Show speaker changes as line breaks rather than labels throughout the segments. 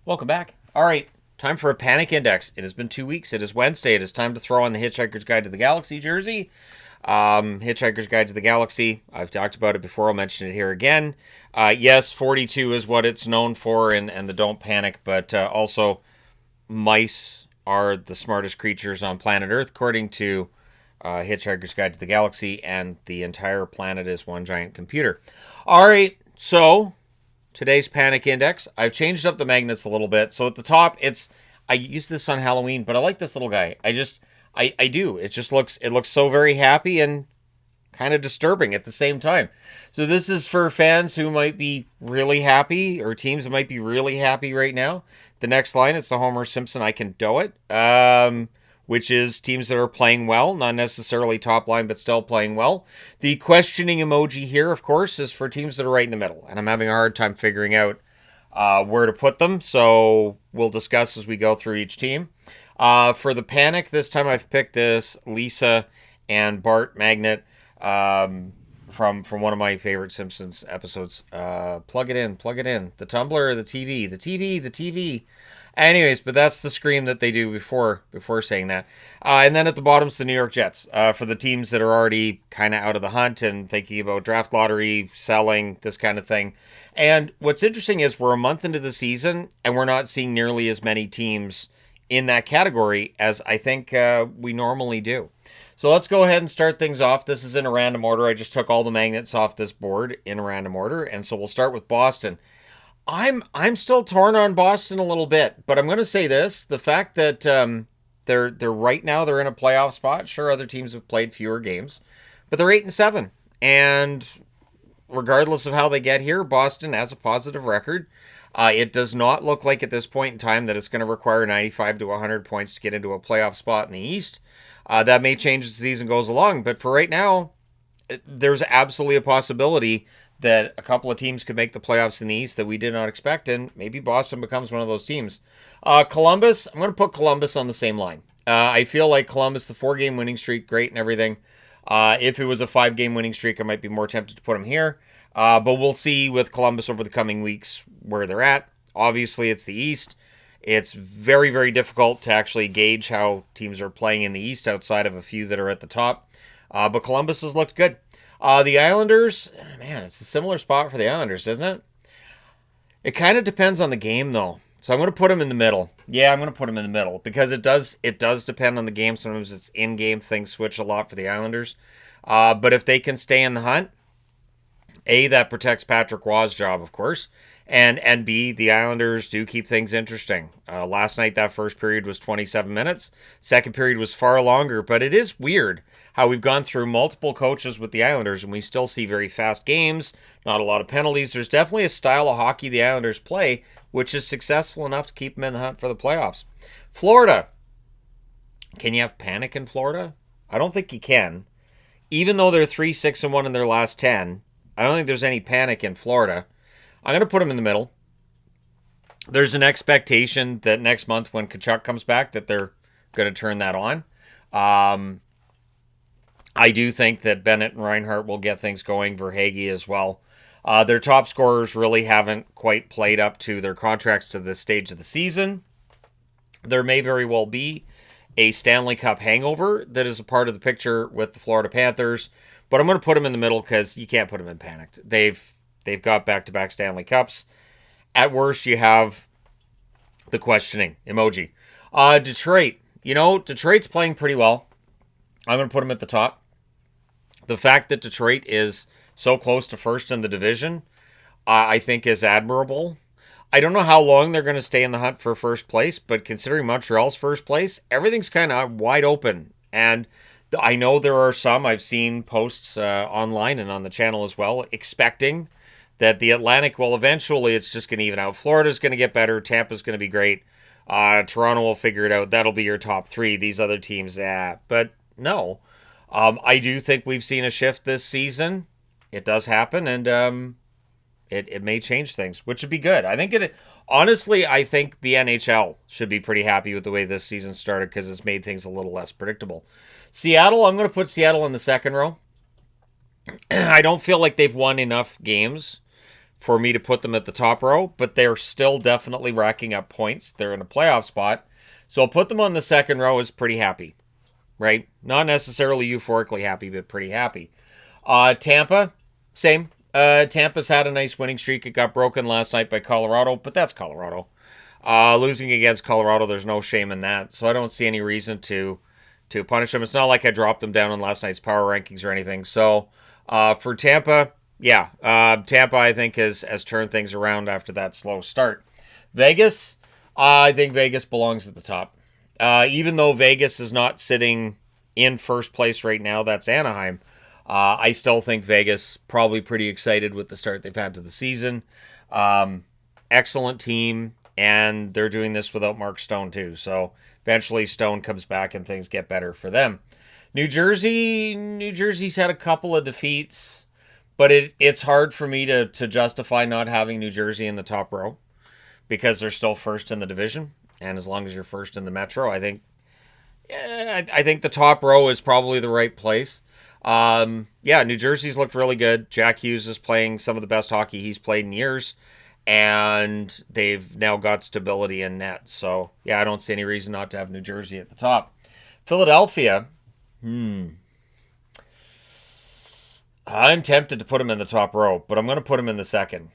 Welcome back. All right, time for a panic index. It has been 2 weeks. It is Wednesday. It is time to throw on the Hitchhiker's Guide to the Galaxy jersey. Hitchhiker's Guide to the Galaxy. I've talked about it before. I'll mention it here again. Yes, 42 is what it's known for, and the don't panic, but also mice are the smartest creatures on planet Earth, according to Hitchhiker's Guide to the Galaxy, and the entire planet is one giant computer. All right, so today's panic index. I've changed up the magnets a little bit. So at the top, I used this on Halloween, but I like this little guy. I do. It looks so very happy and kind of disturbing at the same time. So this is for fans who might be really happy, or teams that might be really happy right now. The next line, it's the Homer Simpson I can do it. Which is teams that are playing well, not necessarily top line, but still playing well. The questioning emoji here, of course, is for teams that are right in the middle, and I'm having a hard time figuring out where to put them, so we'll discuss as we go through each team. For the panic, this time I've picked this Lisa and Bart magnet from one of my favorite Simpsons episodes. Plug it in. The tumbler, the TV, the TV, the TV. Anyways, but that's the scream that they do before saying that. And then at the bottom's the New York Jets for the teams that are already kind of out of the hunt and thinking about draft lottery, selling, this kind of thing. And what's interesting is we're a month into the season and we're not seeing nearly as many teams in that category as I think we normally do. So let's go ahead and start things off. This is in a random order. I just took all the magnets off this board in a random order. And so we'll start with Boston. I'm still torn on Boston a little bit, but I'm going to say this: the fact that they're right now they're in a playoff spot. Sure, other teams have played fewer games, but they're 8-7, and regardless of how they get here, Boston has a positive record. It does not look like at this point in time that it's going to require 95 to 100 points to get into a playoff spot in the East. That may change as the season goes along, but for right now, there's absolutely a possibility that a couple of teams could make the playoffs in the East that we did not expect, and maybe Boston becomes one of those teams. Columbus, I'm going to put Columbus on the same line. I feel like Columbus, the 4-game winning streak, great and everything. If it was a 5-game winning streak, I might be more tempted to put them here. But we'll see with Columbus over the coming weeks where they're at. Obviously, it's the East. It's very, very difficult to actually gauge how teams are playing in the East outside of a few that are at the top. But Columbus has looked good. The Islanders, man, it's a similar spot for the Islanders, isn't it? It kind of depends on the game, though. So I'm going to put them in the middle. Yeah, I'm going to put them in the middle because it does depend on the game. Sometimes it's in-game things switch a lot for the Islanders. But if they can stay in the hunt, A, that protects Patrick Waugh's job, of course. And B, the Islanders do keep things interesting. Last night, that first period was 27 minutes. Second period was far longer, but it is weird how we've gone through multiple coaches with the Islanders and we still see very fast games, not a lot of penalties. There's definitely a style of hockey the Islanders play, which is successful enough to keep them in the hunt for the playoffs. Florida. Can you have panic in Florida? I don't think you can. Even though they're 3-6-1 in their last 10, I don't think there's any panic in Florida. I'm going to put them in the middle. There's an expectation that next month when Tkachuk comes back that they're going to turn that on. I do think that Bennett and Reinhart will get things going, Verhaeghe as well. Their top scorers really haven't quite played up to their contracts to this stage of the season. There may very well be a Stanley Cup hangover that is a part of the picture with the Florida Panthers, but I'm going to put them in the middle because you can't put them in panicked. They've got back-to-back Stanley Cups. At worst, you have the questioning emoji. Detroit. Detroit's playing pretty well. I'm going to put them at the top. The fact that Detroit is so close to first in the division, I think is admirable. I don't know how long they're going to stay in the hunt for first place, but considering Montreal's first place, everything's kind of wide open. And I know there are some, I've seen posts online and on the channel as well, expecting that the Atlantic will eventually, it's just going to even out. Florida's going to get better. Tampa's going to be great. Toronto will figure it out. That'll be your top three. These other teams, but no. I do think we've seen a shift this season. It does happen, and it may change things, which would be good. Honestly, I think the NHL should be pretty happy with the way this season started because it's made things a little less predictable. Seattle, I'm going to put Seattle in the second row. I don't feel like they've won enough games for me to put them at the top row, but they're still definitely racking up points. They're in a playoff spot. So I'll put them on the second row as pretty happy, right? Not necessarily euphorically happy, but pretty happy. Tampa, same. Tampa's had a nice winning streak. It got broken last night by Colorado, but that's Colorado. Losing against Colorado, there's no shame in that. So I don't see any reason to punish them. It's not like I dropped them down in last night's power rankings or anything. So for Tampa, Tampa I think has turned things around after that slow start. Vegas, I think Vegas belongs at the top. Even though Vegas is not sitting in first place right now, that's Anaheim. I still think Vegas probably pretty excited with the start they've had to the season. Excellent team, and they're doing this without Mark Stone too. So eventually Stone comes back and things get better for them. New Jersey's had a couple of defeats, but it's hard for me to justify not having New Jersey in the top row because they're still first in the division. And as long as you're first in the Metro, I think the top row is probably the right place. New Jersey's looked really good. Jack Hughes is playing some of the best hockey he's played in years, and they've now got stability in net. So, I don't see any reason not to have New Jersey at the top. Philadelphia, I'm tempted to put them in the top row, but I'm going to put them in the second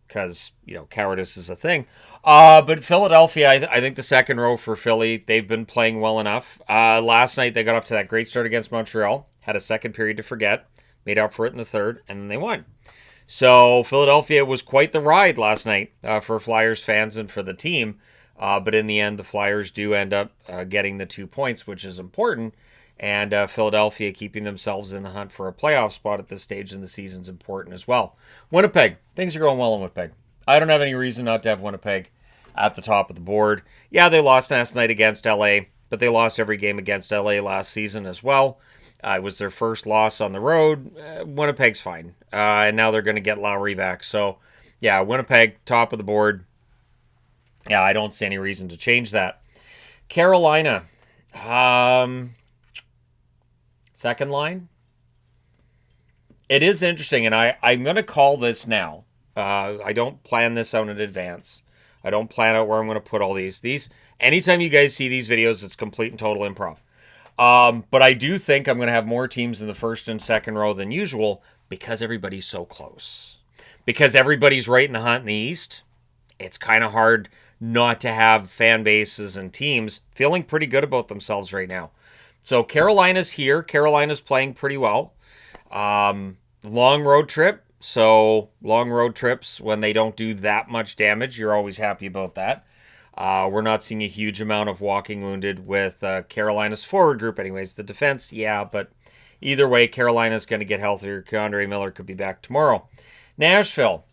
because, cowardice is a thing. But Philadelphia, I think the second row for Philly, they've been playing well enough. Last night, they got off to that great start against Montreal, had a second period to forget, made up for it in the third, and then they won. So Philadelphia was quite the ride last night for Flyers fans and for the team. But in the end, the Flyers do end up getting the 2 points, which is important. And Philadelphia keeping themselves in the hunt for a playoff spot at this stage in the season is important as well. Winnipeg, things are going well in Winnipeg. I don't have any reason not to have Winnipeg at the top of the board. Yeah, they lost last night against LA, but they lost every game against LA last season as well. It was their first loss on the road. Winnipeg's fine. And now they're going to get Lowry back. So, Winnipeg, top of the board. Yeah, I don't see any reason to change that. Carolina. Second line. It is interesting, and I'm going to call this now. I don't plan this out in advance. I don't plan out where I'm going to put all these. Anytime you guys see these videos, it's complete and total improv. But I do think I'm going to have more teams in the first and second row than usual because everybody's so close. Because everybody's right in the hunt in the East, it's kind of hard not to have fan bases and teams feeling pretty good about themselves right now. So Carolina's here. Carolina's playing pretty well. Long road trip. So long road trips, when they don't do that much damage, you're always happy about that. We're not seeing a huge amount of walking wounded with Carolina's forward group anyways. The defense, but either way, Carolina's going to get healthier. Keandre Miller could be back tomorrow. Nashville.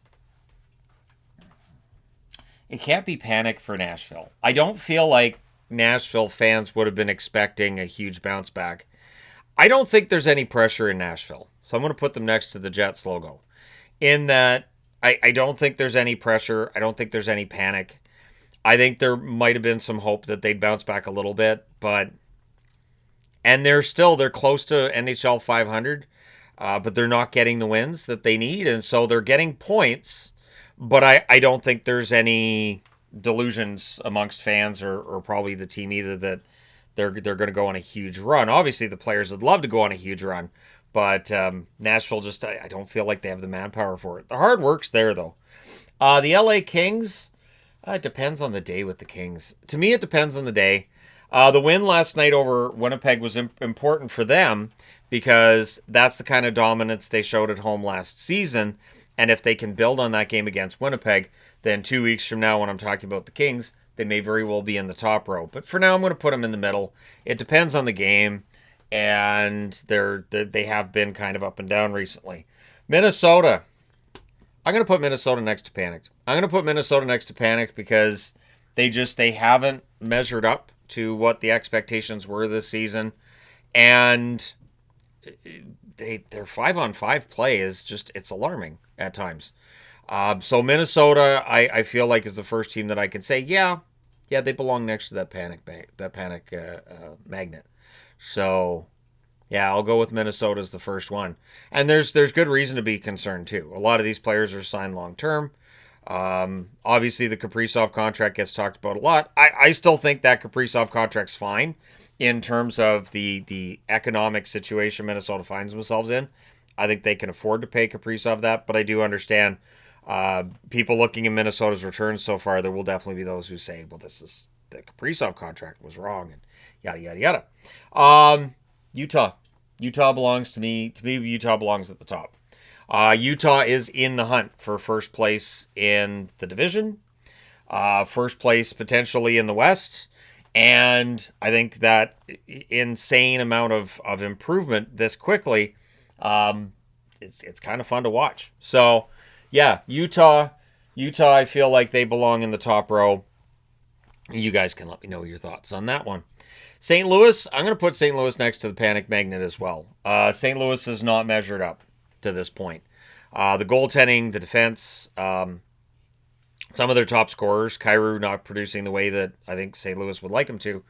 It can't be panic for Nashville. I don't feel like Nashville fans would have been expecting a huge bounce back. I don't think there's any pressure in Nashville. So I'm going to put them next to the Jets logo. In that, I don't think there's any pressure. I don't think there's any panic. I think there might have been some hope that they'd bounce back a little bit, and they're close to NHL 500, but they're not getting the wins that they need, and so they're getting points, but I don't think there's any delusions amongst fans or probably the team either that they're going to go on a huge run. Obviously, the players would love to go on a huge run, but Nashville just, I don't feel like they have the manpower for it. The hard work's there, though. The LA Kings... it depends on the day with the Kings. To me, it depends on the day. The win last night over Winnipeg was important for them because that's the kind of dominance they showed at home last season. And if they can build on that game against Winnipeg, then 2 weeks from now when I'm talking about the Kings, they may very well be in the top row. But for now, I'm going to put them in the middle. It depends on the game, and they have been kind of up and down recently. Minnesota. I'm going to put Minnesota next to Panic. I'm going to put Minnesota next to Panic because they haven't measured up to what the expectations were this season. And their 5-on-5 play is just, it's alarming at times. So Minnesota, I feel like is the first team that I can say, they belong next to that Panic magnet. So, Yeah, I'll go with Minnesota as the first one. And there's good reason to be concerned too. A lot of these players are signed long term. Obviously, the Kaprizov contract gets talked about a lot. I still think that Kaprizov contract's fine in terms of the economic situation Minnesota finds themselves in. I think they can afford to pay Kaprizov that, but I do understand people looking at Minnesota's returns so far. There will definitely be those who say, "Well, this is the Kaprizov contract was wrong," and yada yada yada. Utah. Utah belongs to me. To me, Utah belongs at the top. Utah is in the hunt for first place in the division, first place potentially in the West, and I think that insane amount of improvement this quickly, it's kind of fun to watch. So, yeah, Utah, I feel like they belong in the top row. You guys can let me know your thoughts on that one. St. Louis, I'm going to put St. Louis next to the Panic Magnet as well. St. Louis has not measured up to this point. The goaltending, the defense, some of their top scorers, Kyrou not producing the way that I think St. Louis would like him to.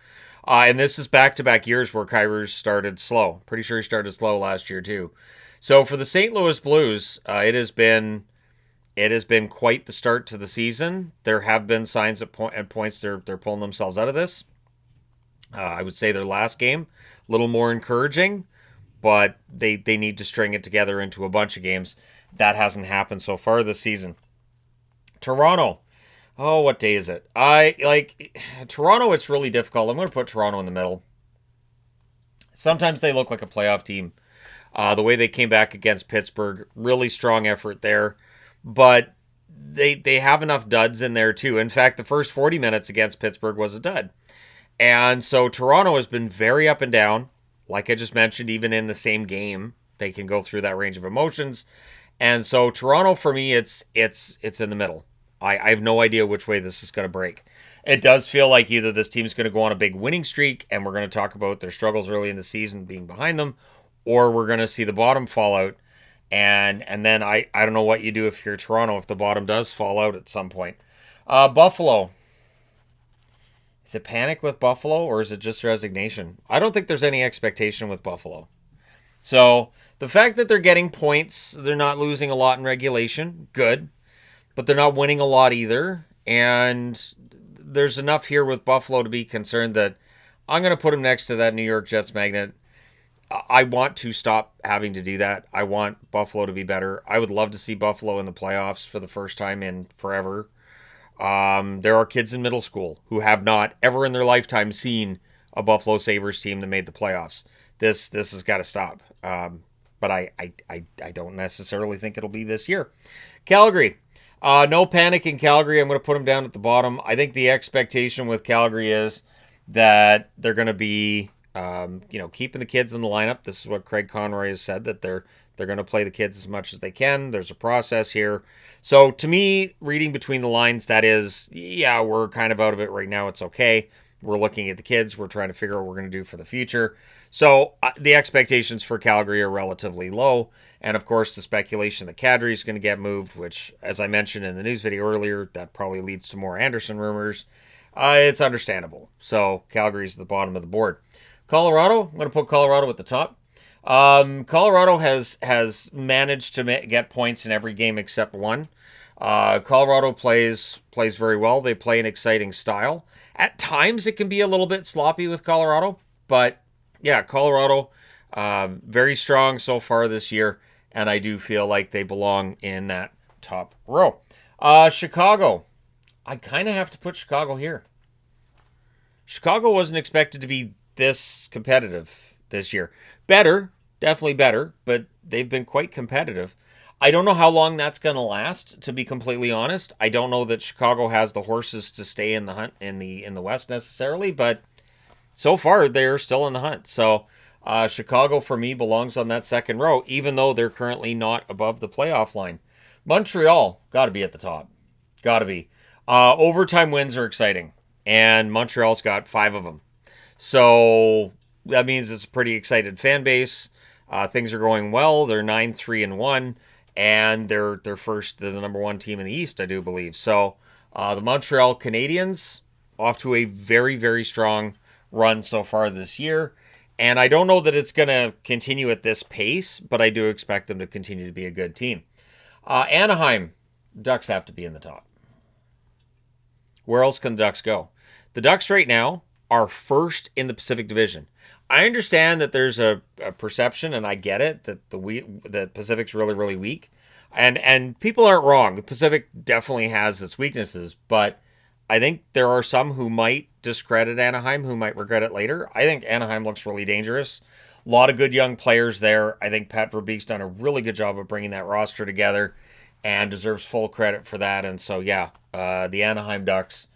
And this is back-to-back years where Kyrou started slow. Pretty sure he started slow last year too. So for the St. Louis Blues, it has been quite the start to the season. There have been signs at points they're pulling themselves out of this. I would say their last game, a little more encouraging, but they need to string it together into a bunch of games. That hasn't happened so far this season. Toronto. Oh, what day is it? Toronto, it's really difficult. I'm going to put Toronto in the middle. Sometimes they look like a playoff team. The way they came back against Pittsburgh, really strong effort there. But they have enough duds in there too. In fact, the first 40 minutes against Pittsburgh was a dud. And so Toronto has been very up and down. Like I just mentioned, even in the same game, they can go through that range of emotions. And so Toronto, for me, it's in the middle. I have no idea which way this is going to break. It does feel like either this team's going to go on a big winning streak, and we're going to talk about their struggles early in the season being behind them, or we're going to see the bottom fall out. And then I don't know what you do if you're Toronto if the bottom does fall out at some point. Buffalo. Is it panic with Buffalo or is it just resignation? I don't think there's any expectation with Buffalo. So the fact that they're getting points, they're not losing a lot in regulation, good. But they're not winning a lot either. And there's enough here with Buffalo to be concerned that I'm going to put them next to that New York Jets magnet. I want to stop having to do that. I want Buffalo to be better. I would love to see Buffalo in the playoffs for the first time in forever. There are kids in middle school who have not ever in their lifetime seen a Buffalo Sabres team that made the playoffs. This has got to stop. But I don't necessarily think it'll be this year. Calgary. No panic in Calgary. I'm going to put them down at the bottom. I think the expectation with Calgary is that they're going to be, keeping the kids in the lineup. This is what Craig Conroy has said, that they're going to play the kids as much as they can. There's a process here. So to me, reading between the lines, that is, yeah, we're kind of out of it right now. It's okay. We're looking at the kids. We're trying to figure out what we're going to do for the future. So the expectations for Calgary are relatively low. And of course, the speculation that Kadri is going to get moved, which, as I mentioned in the news video earlier, that probably leads to more Anderson rumors. It's understandable. So Calgary's at the bottom of the board. Colorado, I'm going to put Colorado at the top. Colorado has managed to get points in every game except one. Colorado plays very well. They play an exciting style. At times, it can be a little bit sloppy with Colorado, but yeah, Colorado very strong so far this year, and I do feel like they belong in that top row. Chicago, I kind of have to put Chicago here. Chicago wasn't expected to be this competitive this year. Better, definitely better, but they've been quite competitive. I don't know how long that's going to last, to be completely honest. I don't know that Chicago has the horses to stay in the hunt in the West necessarily, but so far they're still in the hunt. So Chicago, for me, belongs on that second row, even though they're currently not above the playoff line. Montreal, got to be at the top. Got to be. Overtime wins are exciting, and Montreal's got 5 of them. So that means it's a pretty excited fan base. Things are going well. They're 9-3-1, and they're the number 1 team in the East, I do believe. So the Montreal Canadiens off to a very, very strong run so far this year. And I don't know that it's going to continue at this pace, but I do expect them to continue to be a good team. Anaheim, Ducks have to be in the top. Where else can the Ducks go? The Ducks right now are first in the Pacific Division. I understand that there's a perception, and I get it, that the Pacific's really, really weak. And people aren't wrong. The Pacific definitely has its weaknesses, but I think there are some who might discredit Anaheim, who might regret it later. I think Anaheim looks really dangerous. A lot of good young players there. I think Pat Verbeek's done a really good job of bringing that roster together and deserves full credit for that. And so, yeah, the Anaheim Ducks,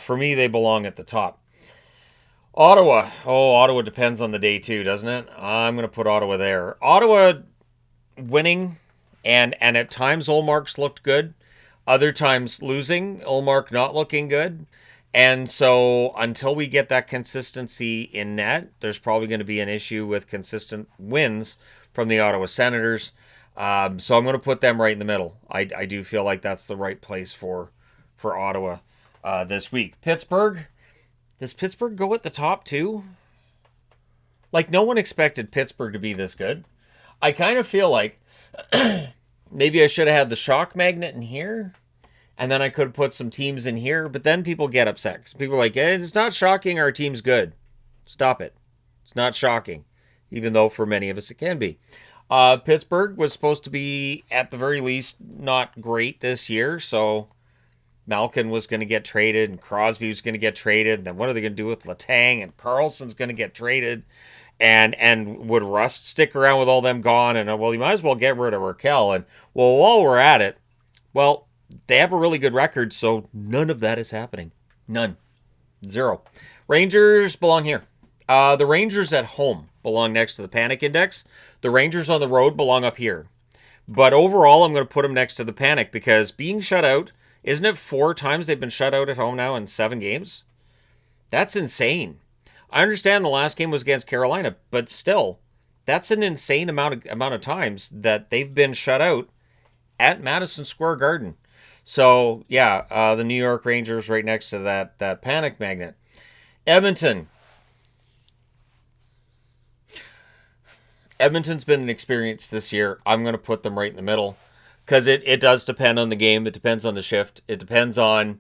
for me, they belong at the top. Ottawa. Oh, Ottawa depends on the day too, doesn't it? I'm going to put Ottawa there. Ottawa winning, and at times Ullmark's looked good. Other times losing, Ullmark not looking good. And so until we get that consistency in net, there's probably going to be an issue with consistent wins from the Ottawa Senators. So I'm going to put them right in the middle. I do feel like that's the right place for Ottawa this week. Pittsburgh. Does Pittsburgh go at the top too? Like, no one expected Pittsburgh to be this good. I kind of feel like maybe I should have had the shock magnet in here, and then I could put some teams in here, but then people get upset. People are like, it's not shocking our team's good. Stop it. It's not shocking, even though for many of us it can be. Pittsburgh was supposed to be, at the very least, not great this year, so Malkin was going to get traded, and Crosby was going to get traded. And then what are they going to do with Letang? And Carlson's going to get traded. And would Rust stick around with all them gone? And, well, you might as well get rid of Raquel. And, well, while we're at it, well, they have a really good record, so none of that is happening. None. Zero. Rangers belong here. The Rangers at home belong next to the Panic Index. The Rangers on the road belong up here. But overall, I'm going to put them next to the Panic because being shut out, isn't it 4 times they've been shut out at home now in 7 games? That's insane. I understand the last game was against Carolina, but still, that's an insane amount of times that they've been shut out at Madison Square Garden. So, yeah, the New York Rangers right next to that panic magnet. Edmonton. Edmonton's been an experience this year. I'm going to put them right in the middle. Because it does depend on the game. It depends on the shift. It depends on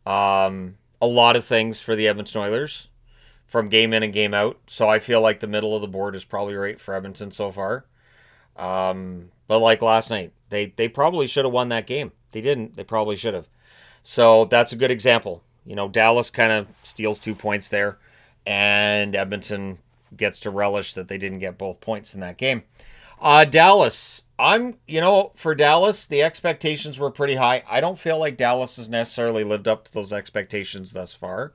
a lot of things for the Edmonton Oilers from game in and game out. So I feel like the middle of the board is probably right for Edmonton so far. But like last night, they probably should have won that game. They didn't. They probably should have. So that's a good example. You know, Dallas kind of steals 2 points there. And Edmonton gets to relish that they didn't get both points in that game. Dallas. For Dallas, the expectations were pretty high. I don't feel like Dallas has necessarily lived up to those expectations thus far.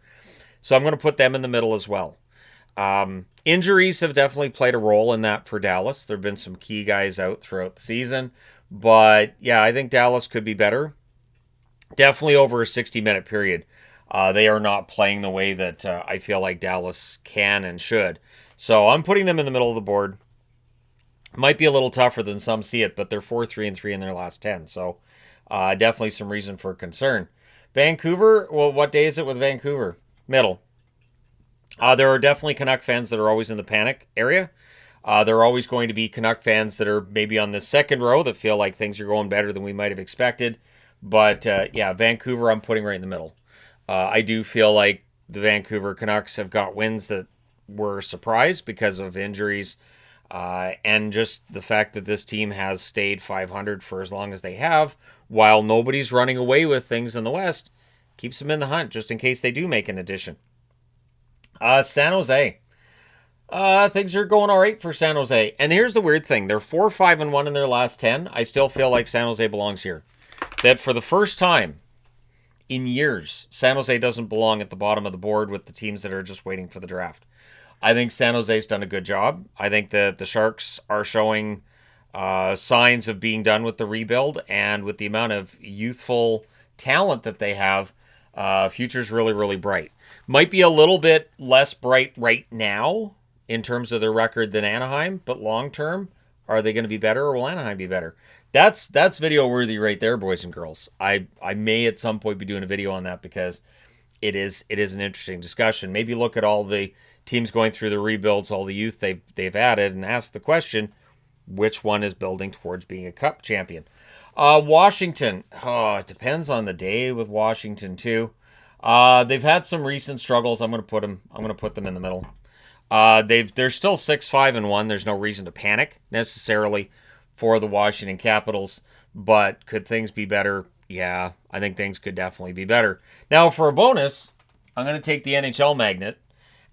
So I'm going to put them in the middle as well. Injuries have definitely played a role in that for Dallas. There have been some key guys out throughout the season. But, yeah, I think Dallas could be better. Definitely over a 60-minute period. They are not playing the way that I feel like Dallas can and should. So I'm putting them in the middle of the board. Might be a little tougher than some see it, but they're 4-3-3 in their last 10. So definitely some reason for concern. Vancouver, well, what day is it with Vancouver? Middle. There are definitely Canuck fans that are always in the panic area. There are always going to be Canuck fans that are maybe on the second row that feel like things are going better than we might have expected. But, yeah, Vancouver I'm putting right in the middle. I do feel like the Vancouver Canucks have got wins that were a surprise because of injuries. And just the fact that this team has stayed 500 for as long as they have, while nobody's running away with things in the West, keeps them in the hunt just in case they do make an addition. San Jose. Things are going all right for San Jose. And here's the weird thing. They're 4-5-1 in their last 10. I still feel like San Jose belongs here. That for the first time in years, San Jose doesn't belong at the bottom of the board with the teams that are just waiting for the draft. I think San Jose's done a good job. I think that the Sharks are showing signs of being done with the rebuild, and with the amount of youthful talent that they have, future's really, really bright. Might be a little bit less bright right now in terms of their record than Anaheim, but long term, are they going to be better, or will Anaheim be better? That's video worthy right there, boys and girls. I may at some point be doing a video on that because it is an interesting discussion. Maybe look at all the teams going through the rebuilds, all the youth they've added, and ask the question, which one is building towards being a cup champion? Washington. Oh, it depends on the day with Washington too. They've had some recent struggles. I'm gonna put them in the middle. They're still 6-5-1. There's no reason to panic necessarily for the Washington Capitals, but could things be better? Yeah, I think things could definitely be better. Now, for a bonus, I'm going to take the NHL magnet,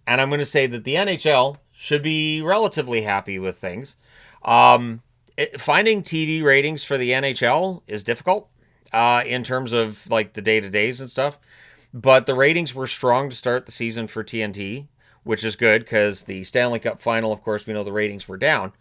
and I'm going to say that the NHL should be relatively happy with things. Finding TV ratings for the NHL is difficult in terms of like the day-to-days and stuff, but the ratings were strong to start the season for TNT, which is good because the Stanley Cup final, of course, we know the ratings were down.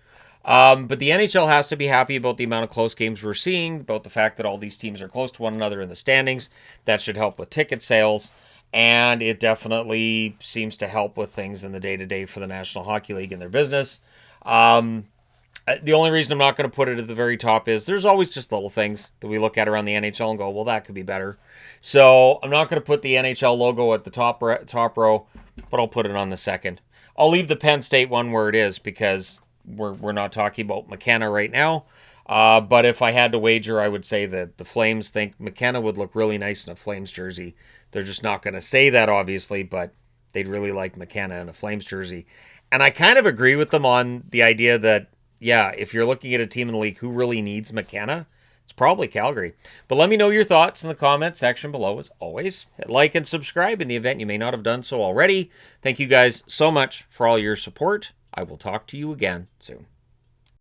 But the NHL has to be happy about the amount of close games we're seeing, about the fact that all these teams are close to one another in the standings. That should help with ticket sales, and it definitely seems to help with things in the day-to-day for the National Hockey League and their business. The only reason I'm not going to put it at the very top is there's always just little things that we look at around the NHL and go, well, that could be better. So I'm not going to put the NHL logo at the top row, but I'll put it on the second. I'll leave the Penn State one where it is because we're not talking about McKenna right now. But if I had to wager, I would say that the Flames think McKenna would look really nice in a Flames jersey. They're just not going to say that, obviously, but they'd really like McKenna in a Flames jersey. And I kind of agree with them on the idea that, yeah, if you're looking at a team in the league who really needs McKenna, it's probably Calgary. But let me know your thoughts in the comment section below, as always. Hit like and subscribe in the event you may not have done so already. Thank you guys so much for all your support. I will talk to you again soon.